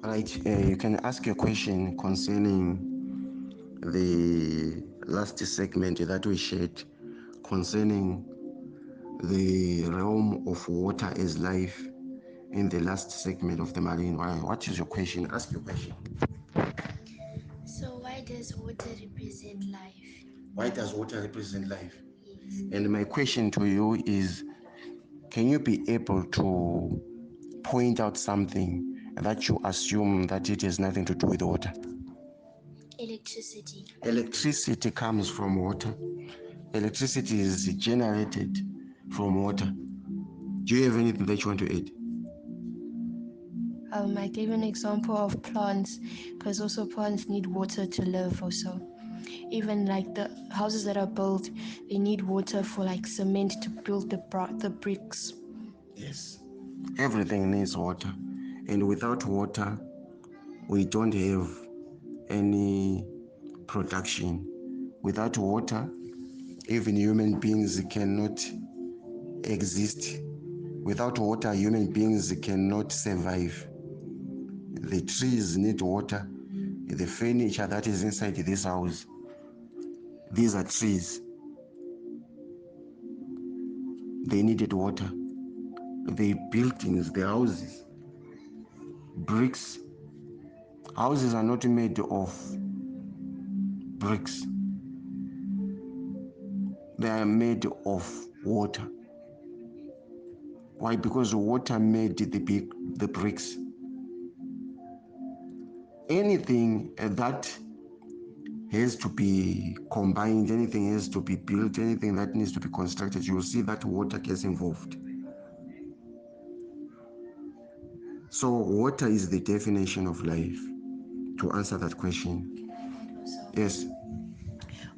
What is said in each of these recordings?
Right, you can ask a question concerning the last segment that we shared concerning the realm of water as life in the last segment of the marine. What is your question? Ask your question. So why does water represent life? Why does water represent life? Yes. And my question to you is, can you be able to point out something that you assume that it has nothing to do with water? Electricity. Electricity comes from water. Electricity is generated from water. Do you have anything that you want to add? I gave an example of plants because also plants need water to live also. Even like the houses that are built, they need water for like cement to build the bricks. Yes. Everything needs water. And without water, we don't have any production. Without water, even human beings cannot exist. Without water, human beings cannot survive. The trees need water. The furniture that is inside this house, these are trees. They needed water. The buildings, the houses, bricks. Houses are not made of bricks. They are made of water. Why? Because water made the bricks. Anything that has to be combined, anything has to be built, anything that needs to be constructed, you'll see that water gets involved. So water is the definition of life, to answer that question. And Yes.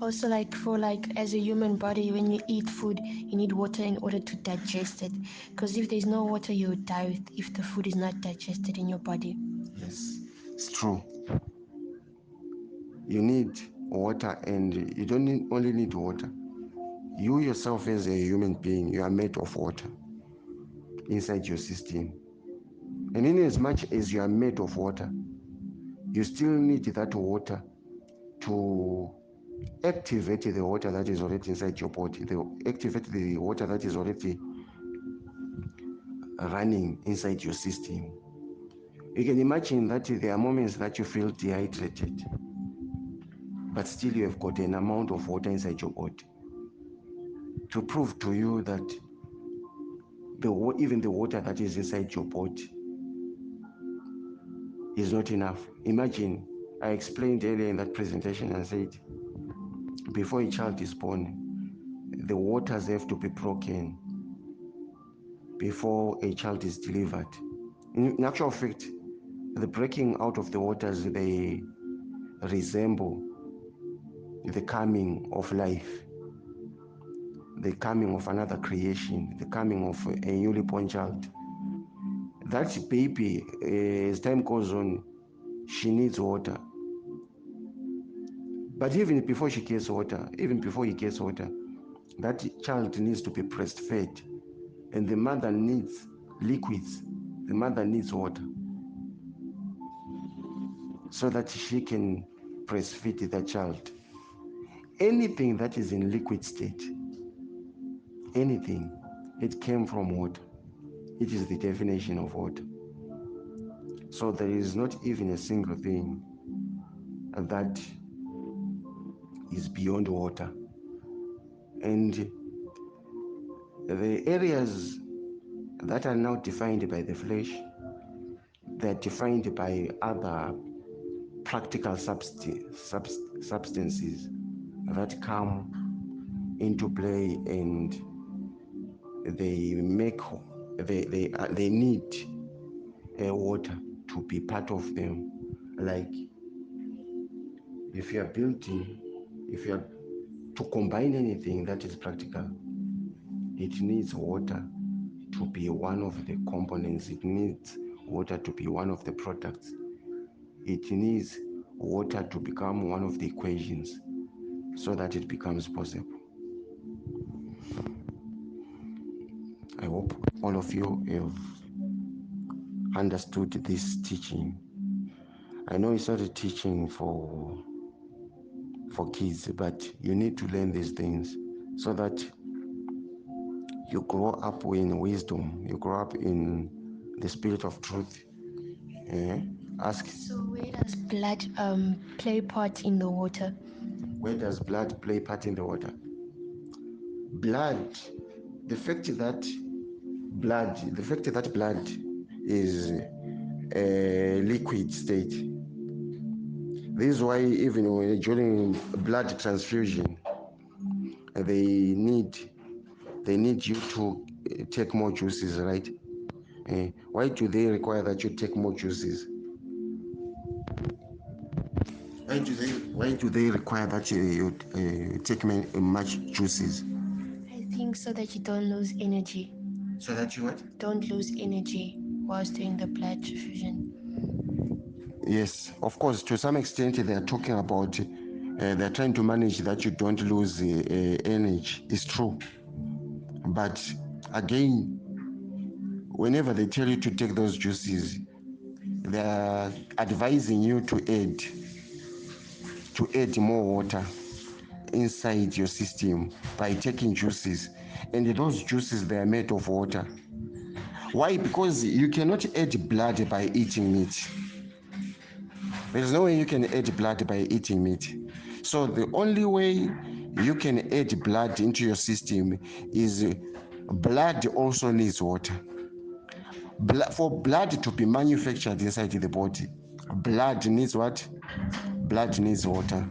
also like for like as a human body, when you eat food, you need water in order to digest it. Because if there's no water, you would die if the food is not digested in your body. Yes, it's true. You need water, and you don't only need water. You yourself, as a human being, you are made of water inside your system. And in as much as you are made of water, you still need that water to activate the water that is already inside your body, activate the water that is already running inside your system. You can imagine that there are moments that you feel dehydrated, but still you have got an amount of water inside your body to prove to you that even the water that is inside your body is not enough. Imagine, I explained earlier in that presentation and said, before a child is born, the waters have to be broken before a child is delivered. In actual fact, the breaking out of the waters, they resemble the coming of life, the coming of another creation, the coming of a newly born child. That baby, as time goes on, she needs water. But even before she gets water, even before he gets water, that child needs to be breastfed, and the mother needs liquids. The mother needs water so that she can breastfeed the child. Anything that is in liquid state, anything, it came from water. It is the definition of water. So there is not even a single thing that is beyond water. And the areas that are now defined by the flesh, they're defined by other practical substances that come into play, and they make they need water to be part of them. Like if you are building, if you are to combine anything that is practical, it needs water to be one of the components. It needs water to be one of the products. It needs water to become one of the equations so that it becomes possible. I hope all of you have understood this teaching. I know you started teaching for kids, but you need to learn these things so that you grow up in wisdom, you grow up in the spirit of truth. Eh? Ask, So where does blood play part in the water? where does blood play part in the water? Blood, the fact that blood is a liquid state. This is why even during blood transfusion, they need they need you to take more juices, right? Why do they require that you take more juices? Why do they require that you take much juices? I think so that you don't lose energy. So that you what? Don't lose energy whilst doing the blood transfusion. Yes, of course. To some extent, they are talking about. They're trying to manage that you don't lose energy. It's true, but again, whenever they tell you to take those juices, they are advising you to add more water inside your system by taking juices, and those juices, they are made of water. Why? Because you cannot add blood by eating meat. There's no way you can add blood by eating meat. So the only way you can add blood into your system is blood also needs water. For blood to be manufactured inside the body, blood needs what? Blood needs water.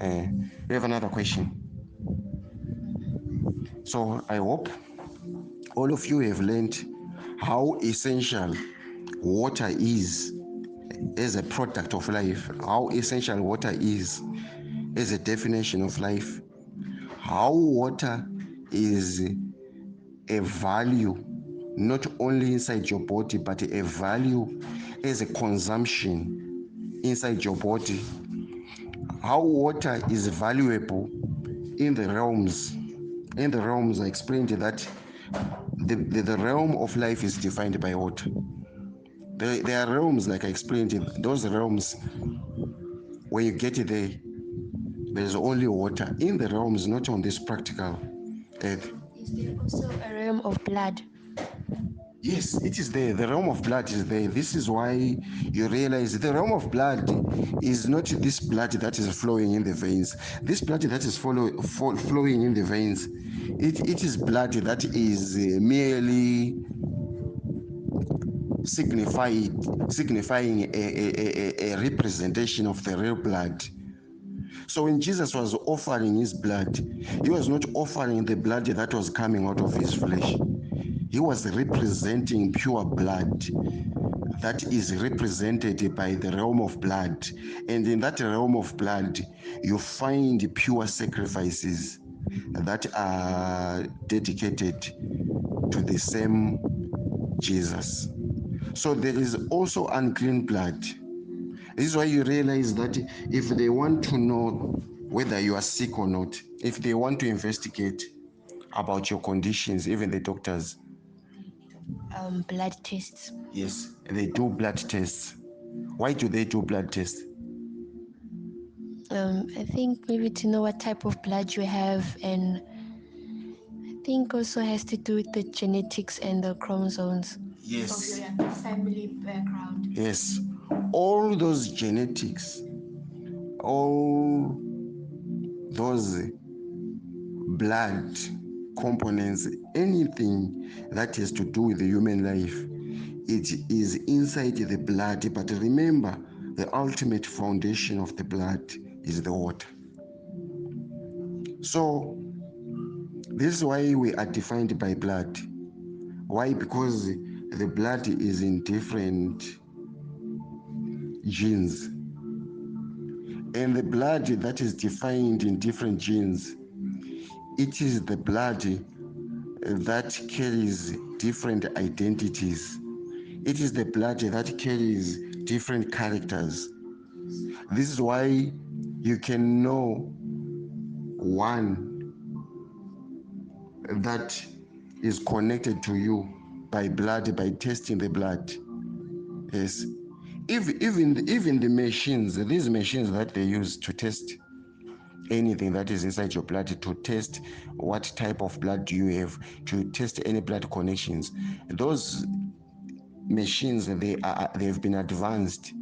We have another question. So I hope all of you have learned how essential water is as a product of life, how essential water is as a definition of life, how water is a value not only inside your body but a value as a consumption inside your body, how water is valuable in the realms. In the realms, I explained that the realm of life is defined by water. There are realms, like I explained, those realms, when you get there, there's only water in the realms, not on this practical earth. Is there also a realm of blood? Yes, it is there. The realm of blood is there. This is why you realize the realm of blood is not this blood that is flowing in the veins. This blood that is flowing in the veins, it is blood that is merely signifying a representation of the real blood. So when Jesus was offering his blood, he was not offering the blood that was coming out of his flesh. He was representing pure blood that is represented by the realm of blood. And in that realm of blood, you find pure sacrifices that are dedicated to the same Jesus. So there is also unclean blood. This is why you realize that if they want to know whether you are sick or not, if they want to investigate about your conditions, even the doctors, Blood tests. yes, they do blood tests. Why do they do blood tests? I think maybe to know what type of blood you have, and I think also has to do with the genetics and the chromosomes of Yes. your family background. Yes. All those genetics, all those blood components, anything that has to do with the human life, it is inside the blood. But remember, the ultimate foundation of the blood is the water. So this is why we are defined by blood. Why? Because the blood is in different genes, and the blood that is defined in different genes, it is the blood that carries different identities. It is the blood that carries different characters. This is why you can know one that is connected to you by blood, by testing the blood. Yes. Even the machines, these machines that they use to test anything that is inside your blood, to test what type of blood do you have, to test any blood connections, those machines, they've been advanced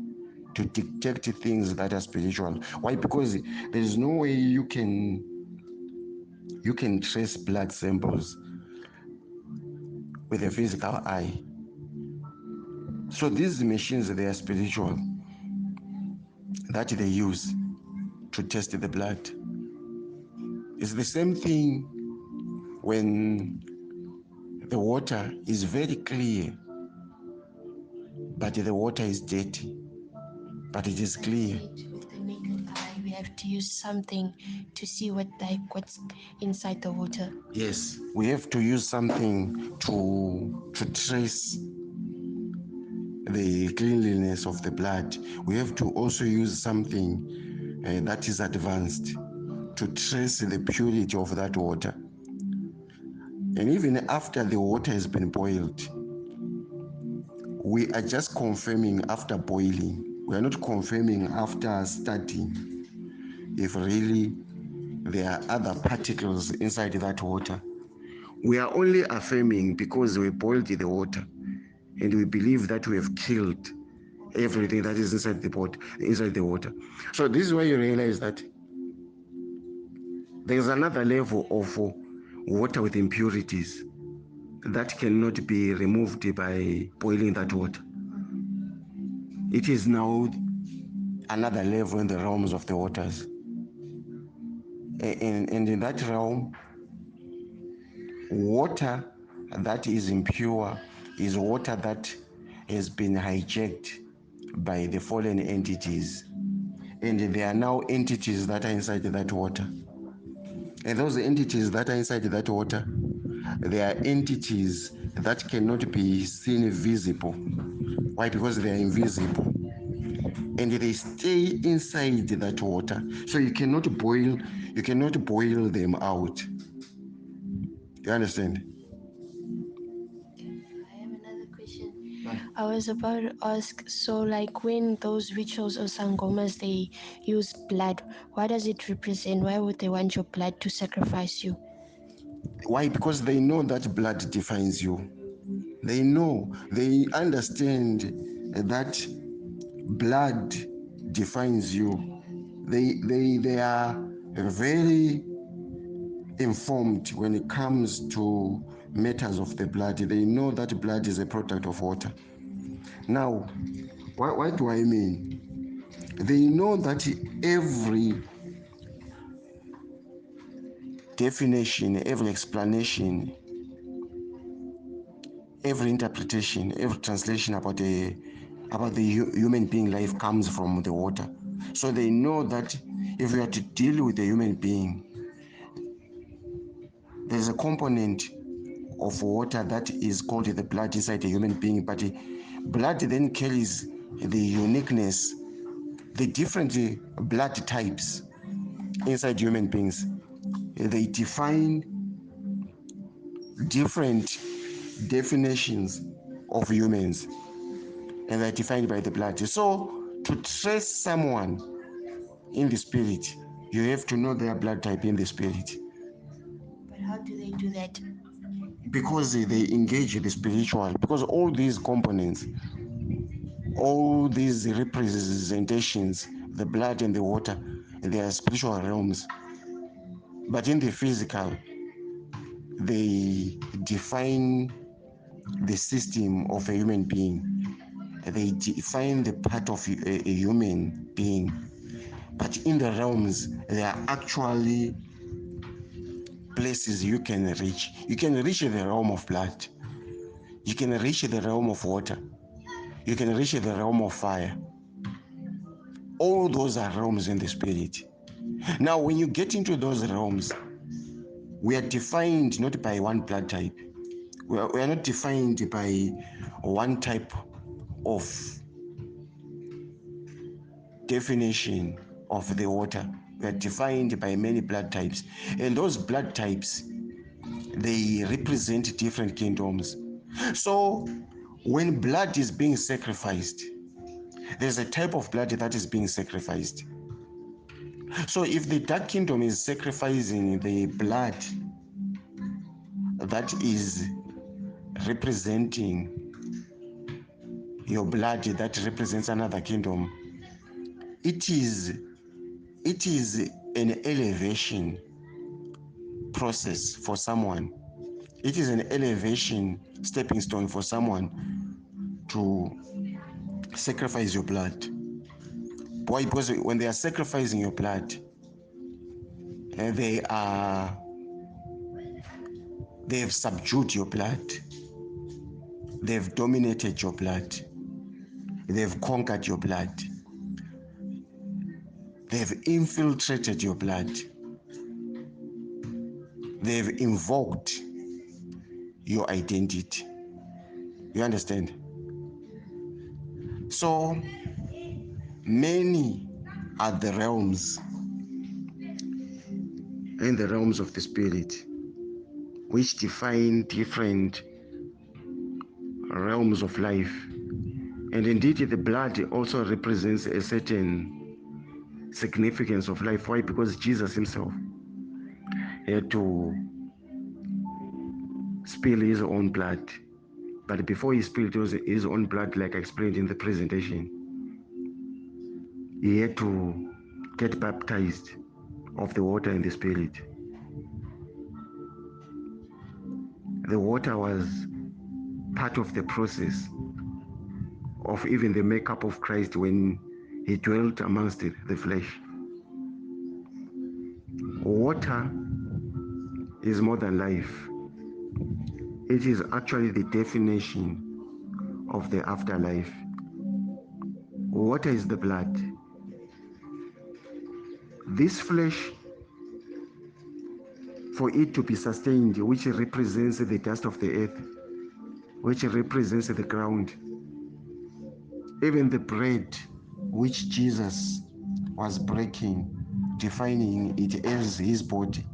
to detect things that are spiritual. Why? Because there's no way you can trace blood samples with a physical eye. So these machines, they are spiritual, that they use to test the blood. It's the same thing when the water is very clear, but the water is dirty, but it is Like you clear. said, with the naked eye, we have to use something to see what's inside the water. Yes, we have to use something to trace the cleanliness of the blood. We have to also use something that is advanced to trace the purity of that water. And even after the water has been boiled, we are just confirming after boiling. We are not confirming after starting if really there are other particles inside that water. We are only affirming because we boiled the water and we believe that we have killed everything that is inside the pot, inside the water. So this is why you realize that there's another level of water with impurities that cannot be removed by boiling that water. It is now another level in the realms of the waters. And in that realm, water that is impure is water that has been hijacked by the fallen entities. And there are now entities that are inside that water. And those entities that are inside that water, they are entities that cannot be seen visible. Why? Because they are invisible. And they stay inside that water. So you cannot boil them out. You understand? I have another question. I was about to ask, so like when those rituals or sangomas they use blood, what does it represent? Why would they want your blood to sacrifice you? Why? Because they know that blood defines you. They know, they understand that blood defines you. They are very informed when it comes to matters of the blood. They know that blood is a product of water. Now, what do I mean? They know that every definition, every explanation, every interpretation, every translation about the human being life comes from the water. So they know that if we are to deal with a human being, there's a component of water that is called the blood inside a human being, but the blood then carries the uniqueness, the different blood types inside human beings. They define different definitions of humans, and they're defined by the blood. So to trace someone in the spirit, you have to know their blood type in the spirit, But how do they do that? because they engage the spiritual, because all these components, all these representations, the blood and the water, they are spiritual realms. But in the physical, they define the system of a human being. They define the part of a human being. But in the realms, there are actually places you can reach. You can reach the realm of blood. You can reach the realm of water. You can reach the realm of fire. All those are realms in the spirit. Now, when you get into those realms, we are defined not by one blood type. We are not defined by one type of definition of the water. We are defined by many blood types. And those blood types, they represent different kingdoms. So when blood is being sacrificed, There's a type of blood that is being sacrificed. So if the dark kingdom is sacrificing the blood that is representing your blood that represents another kingdom, it is an elevation process for someone. It is an elevation stepping stone for someone to sacrifice your blood. Why? Because when they are sacrificing your blood, they have subdued your blood. They've dominated your blood. They've conquered your blood. They've infiltrated your blood. They've invoked your identity. You understand? So many are the realms in the realms of the spirit which define different realms of life. And indeed, the blood also represents a certain significance of life. Why? Because Jesus himself had to spill his own blood. But before he spilled his own blood, like I explained in the presentation, he had to get baptized of the water and the spirit. The water was part of the process of even the makeup of Christ when he dwelt amongst the flesh. Water is more than life. It is actually the definition of the afterlife. Water is the blood. This flesh, for it to be sustained, which represents the dust of the earth, which represents the ground, even the bread which Jesus was breaking, defining it as his body,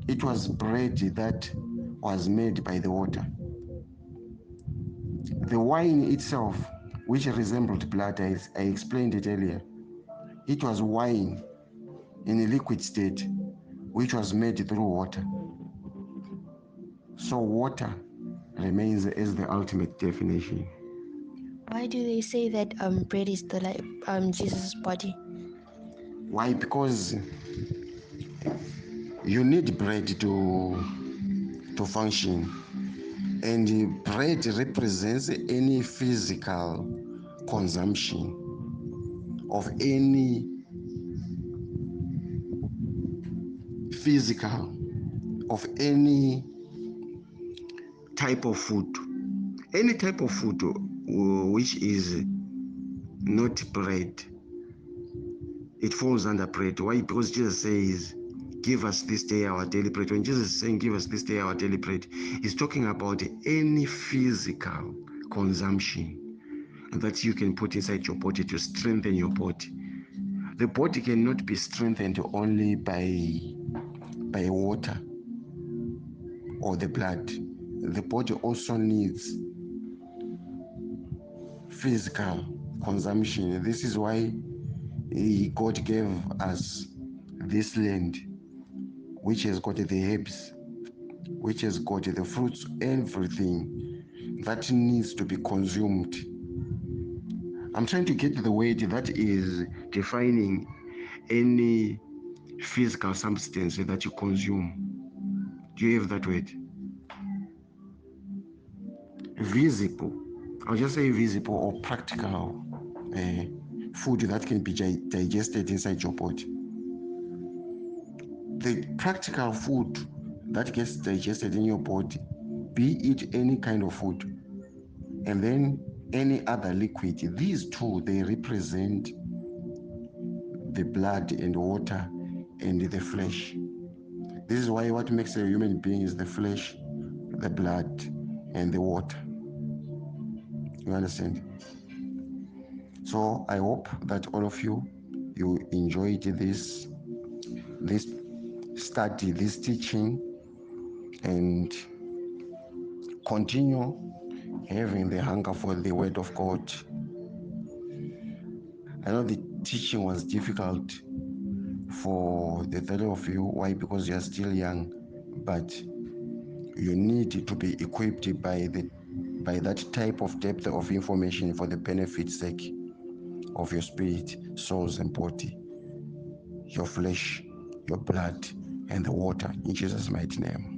it was bread that was made by the water. The wine itself, which resembled blood, I explained it earlier, it was wine in a liquid state, which was made through water. So water remains as the ultimate definition. Why do they say that bread is the Jesus' body? Why? Because you need bread to function, and bread represents any physical consumption of any type of food. Any type of food which is not bread, it falls under bread. Why? Because Jesus says, give us this day our daily bread. When Jesus is saying, give us this day our daily bread, he's talking about any physical consumption that you can put inside your body to strengthen your body. The body cannot be strengthened only by water or the blood. The body also needs physical consumption. This is why God gave us this land, which has got the herbs, which has got the fruits, everything that needs to be consumed. I'm trying to get the word that is defining any physical substance that you consume. Do you have that word? Visible. I'll just say visible or practical food that can be digested inside your body. The practical food that gets digested in your body, be it any kind of food, and then any other liquid, these two, they represent the blood and water and the flesh. This is why what makes a human being is the flesh, the blood, and the water. You understand? So I hope that all of you enjoyed this study, this teaching, and continue having the hunger for the word of God. I know the teaching was difficult for the third of you. Why? Because you are still young, but you need to be equipped by that type of depth of information for the benefit sake of your spirit, souls, and body, your flesh, your blood, and the water, in Jesus' mighty name.